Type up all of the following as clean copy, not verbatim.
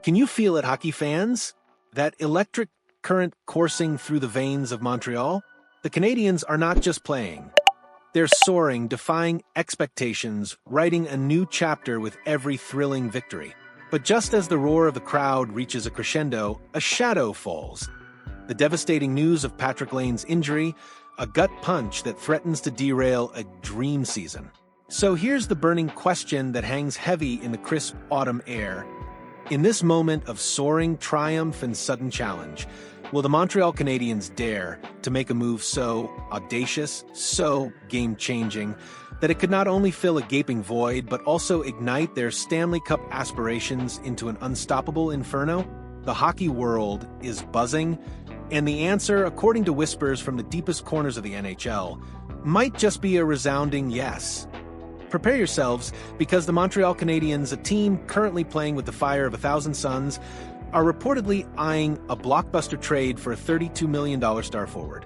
Can you feel it, hockey fans? That electric current coursing through the veins of Montreal? The Canadiens are not just playing. They're soaring, defying expectations, writing a new chapter with every thrilling victory. But just as the roar of the crowd reaches a crescendo, a shadow falls. The devastating news of Patrik Laine's injury, a gut punch that threatens to derail a dream season. So here's the burning question that hangs heavy in the crisp autumn air. In this moment of soaring triumph and sudden challenge, will the Montreal Canadiens dare to make a move so audacious, so game-changing, that it could not only fill a gaping void but also ignite their Stanley Cup aspirations into an unstoppable inferno? The hockey world is buzzing, and the answer, according to whispers from the deepest corners of the NHL, might just be a resounding yes. Prepare yourselves, because the Montreal Canadiens, a team currently playing with the fire of 1,000 suns, are reportedly eyeing a blockbuster trade for a $32 million star forward.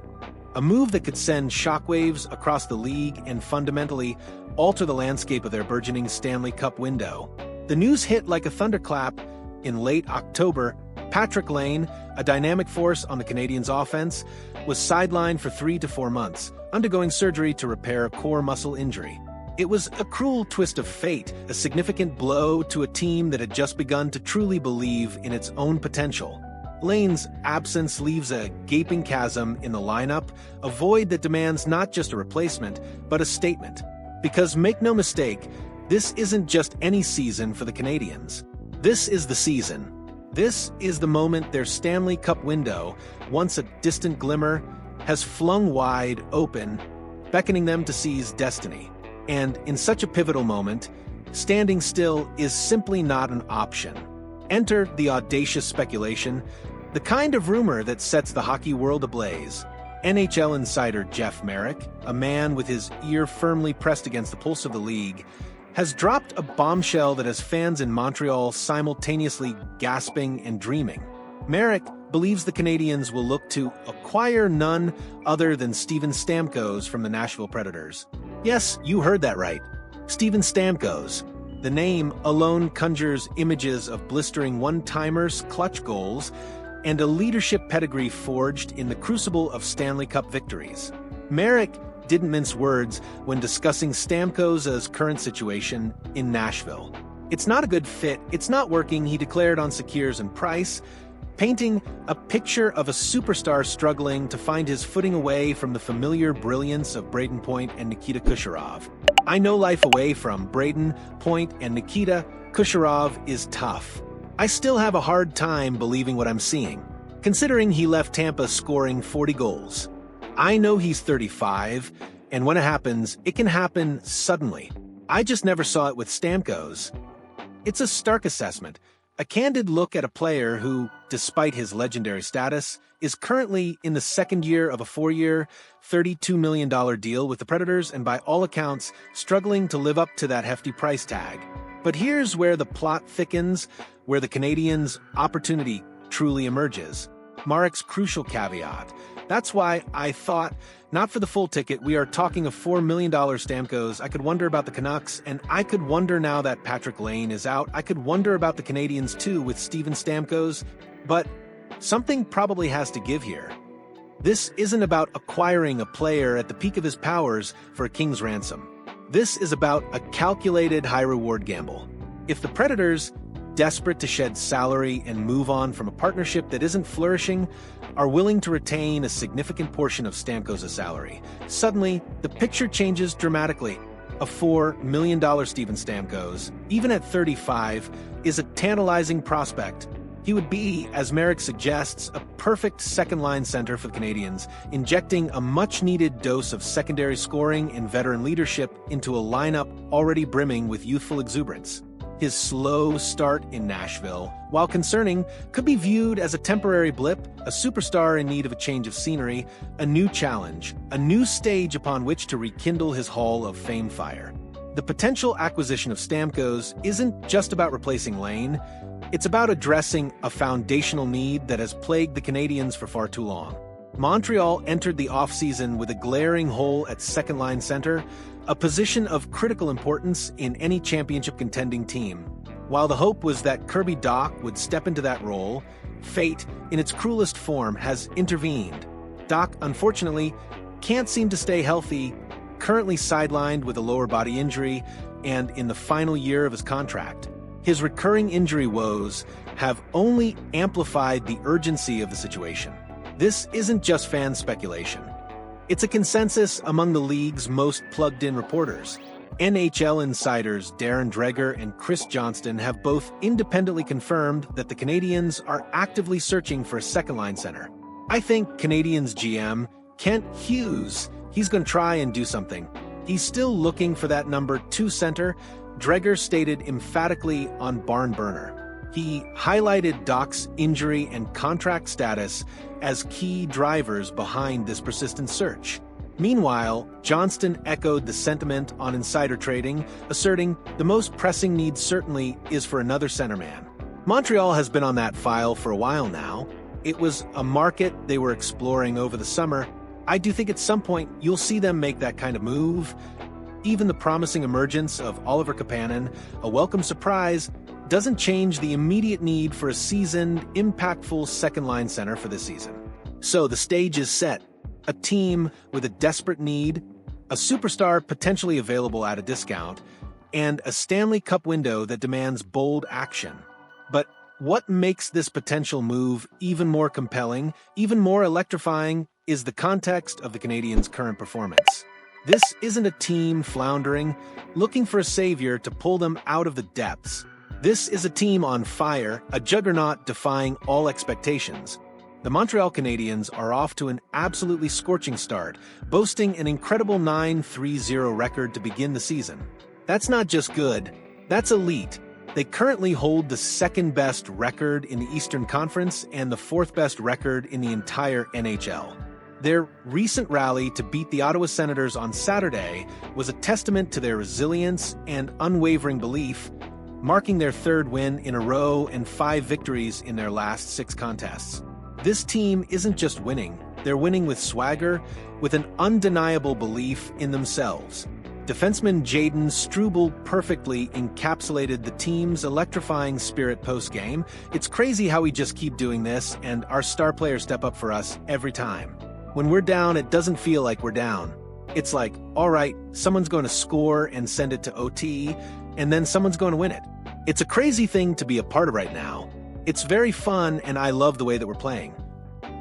A move that could send shockwaves across the league and fundamentally alter the landscape of their burgeoning Stanley Cup window. The news hit like a thunderclap in late October. Patrik Laine, a dynamic force on the Canadiens' offense, was sidelined for 3 to 4 months, undergoing surgery to repair a core muscle injury. It was a cruel twist of fate, a significant blow to a team that had just begun to truly believe in its own potential. Laine's absence leaves a gaping chasm in the lineup, a void that demands not just a replacement, but a statement. Because make no mistake, this isn't just any season for the Canadiens. This is the season. This is the moment their Stanley Cup window, once a distant glimmer, has flung wide open, beckoning them to seize destiny. And in such a pivotal moment, standing still is simply not an option. Enter the audacious speculation, the kind of rumor that sets the hockey world ablaze. NHL insider Jeff Marek, a man with his ear firmly pressed against the pulse of the league, has dropped a bombshell that has fans in Montreal simultaneously gasping and dreaming. Marek believes the Canadiens will look to acquire none other than Steven Stamkos from the Nashville Predators. Yes, you heard that right. Steven Stamkos. The name alone conjures images of blistering one-timers, clutch goals, and a leadership pedigree forged in the crucible of Stanley Cup victories. Marek didn't mince words when discussing Stamkos' current situation in Nashville. It's not a good fit, it's not working, he declared on Sekiers and Price, painting a picture of a superstar struggling to find his footing away from the familiar brilliance of Brayden Point and Nikita Kucherov. I know life away from Brayden Point and Nikita Kucherov is tough. I still have a hard time believing what I'm seeing, considering he left Tampa scoring 40 goals. I know he's 35, and when it happens, it can happen suddenly. I just never saw it with Stamkos. It's a stark assessment, a candid look at a player who, despite his legendary status, is currently in the second year of a 4-year, $32 million deal with the Predators and by all accounts, struggling to live up to that hefty price tag. But here's where the plot thickens, where the Canadiens' opportunity truly emerges. Marek's crucial caveat. That's why I thought, not for the full ticket, we are talking a $4 million Stamkos. I could wonder about the Canucks, and I could wonder now that Patrik Laine is out. I could wonder about the Canadiens too with Steven Stamkos, but something probably has to give here. This isn't about acquiring a player at the peak of his powers for a king's ransom. This is about a calculated high-reward gamble. If the Predators, desperate to shed salary and move on from a partnership that isn't flourishing, are willing to retain a significant portion of Stamkos' salary, suddenly the picture changes dramatically. A $4 million Steven Stamkos, even at 35, is a tantalizing prospect. He would be, as Marek suggests, a perfect second-line center for the Canadiens, injecting a much-needed dose of secondary scoring and veteran leadership into a lineup already brimming with youthful exuberance. His slow start in Nashville, while concerning, could be viewed as a temporary blip, a superstar in need of a change of scenery, a new challenge, a new stage upon which to rekindle his Hall of Fame fire. The potential acquisition of Stamkos isn't just about replacing Laine, it's about addressing a foundational need that has plagued the Canadiens for far too long. Montreal entered the offseason with a glaring hole at second-line center, a position of critical importance in any championship-contending team. While the hope was that Kirby Dach would step into that role, fate, in its cruelest form, has intervened. Dach, unfortunately, can't seem to stay healthy, currently sidelined with a lower body injury, and in the final year of his contract. His recurring injury woes have only amplified the urgency of the situation. This isn't just fan speculation. It's a consensus among the league's most plugged-in reporters. NHL insiders Darren Dreger and Chris Johnston have both independently confirmed that the Canadiens are actively searching for a second-line center. I think Canadiens GM Kent Hughes, he's going to try and do something. He's still looking for that number 2 center, Dreger stated emphatically on Barn Burner. He highlighted Dach's injury and contract status as key drivers behind this persistent search. Meanwhile, Johnston echoed the sentiment on insider trading, asserting the most pressing need certainly is for another centerman. Montreal has been on that file for a while now. It was a market they were exploring over the summer. I do think at some point you'll see them make that kind of move. Even the promising emergence of Oliver Kapanen, a welcome surprise, doesn't change the immediate need for a seasoned, impactful second-line center for this season. So the stage is set. A team with a desperate need, a superstar potentially available at a discount, and a Stanley Cup window that demands bold action. But what makes this potential move even more compelling, even more electrifying, is the context of the Canadiens' current performance. This isn't a team floundering, looking for a savior to pull them out of the depths. This is a team on fire, a juggernaut defying all expectations. The Montreal Canadiens are off to an absolutely scorching start, boasting an incredible 9-3-0 record to begin the season. That's not just good, that's elite. They currently hold the second-best record in the Eastern Conference and the fourth-best record in the entire NHL. Their recent rally to beat the Ottawa Senators on Saturday was a testament to their resilience and unwavering belief, marking their third win in a row and 5 victories in their last 6 contests. This team isn't just winning, they're winning with swagger, with an undeniable belief in themselves. Defenseman Jayden Struble perfectly encapsulated the team's electrifying spirit post-game. It's crazy how we just keep doing this, and our star players step up for us every time. When we're down, it doesn't feel like we're down. It's like, all right, someone's going to score and send it to OT, and then someone's going to win it. It's a crazy thing to be a part of right now. It's very fun, and I love the way that we're playing.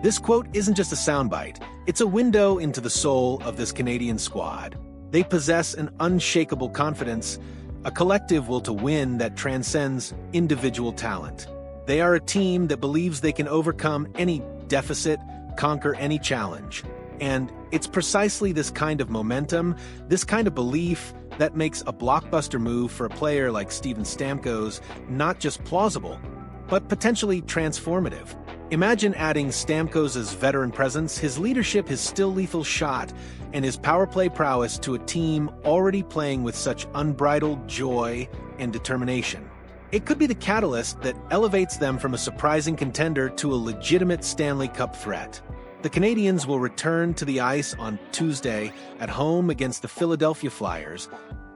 This quote isn't just a soundbite. It's a window into the soul of this Canadian squad. They possess an unshakable confidence, a collective will to win that transcends individual talent. They are a team that believes they can overcome any deficit, conquer any challenge. And it's precisely this kind of momentum, this kind of belief, that makes a blockbuster move for a player like Steven Stamkos not just plausible, but potentially transformative. Imagine adding Stamkos' veteran presence, his leadership, his still-lethal shot, and his power play prowess to a team already playing with such unbridled joy and determination. It could be the catalyst that elevates them from a surprising contender to a legitimate Stanley Cup threat. The Canadiens will return to the ice on Tuesday at home against the Philadelphia Flyers,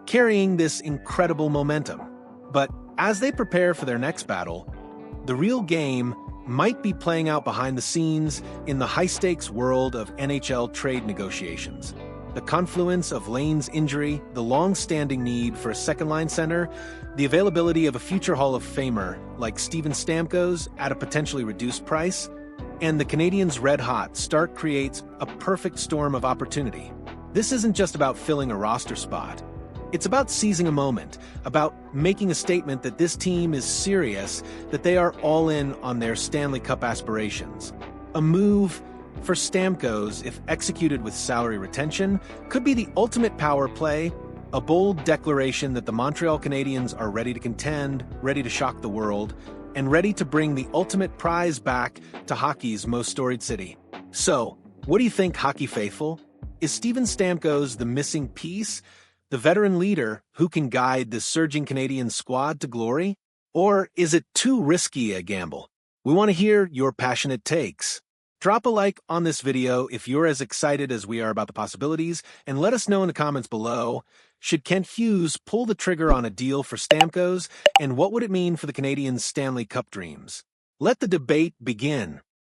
carrying this incredible momentum. But as they prepare for their next battle, the real game might be playing out behind the scenes in the high-stakes world of NHL trade negotiations. The confluence of Laine's injury, the long-standing need for a second-line center, the availability of a future Hall of Famer like Steven Stamkos at a potentially reduced price, and the Canadiens' red-hot start creates a perfect storm of opportunity. This isn't just about filling a roster spot. It's about seizing a moment, about making a statement that this team is serious, that they are all in on their Stanley Cup aspirations. A move for Stamkos, if executed with salary retention, could be the ultimate power play, a bold declaration that the Montreal Canadiens are ready to contend, ready to shock the world, and ready to bring the ultimate prize back to hockey's most storied city. So, what do you think, hockey faithful? Is Steven Stamkos the missing piece? The veteran leader who can guide this surging Canadian squad to glory? Or is it too risky a gamble? We want to hear your passionate takes. Drop a like on this video if you're as excited as we are about the possibilities, and let us know in the comments below. Should Kent Hughes pull the trigger on a deal for Stamkos, and what would it mean for the Canadiens' Stanley Cup dreams? Let the debate begin.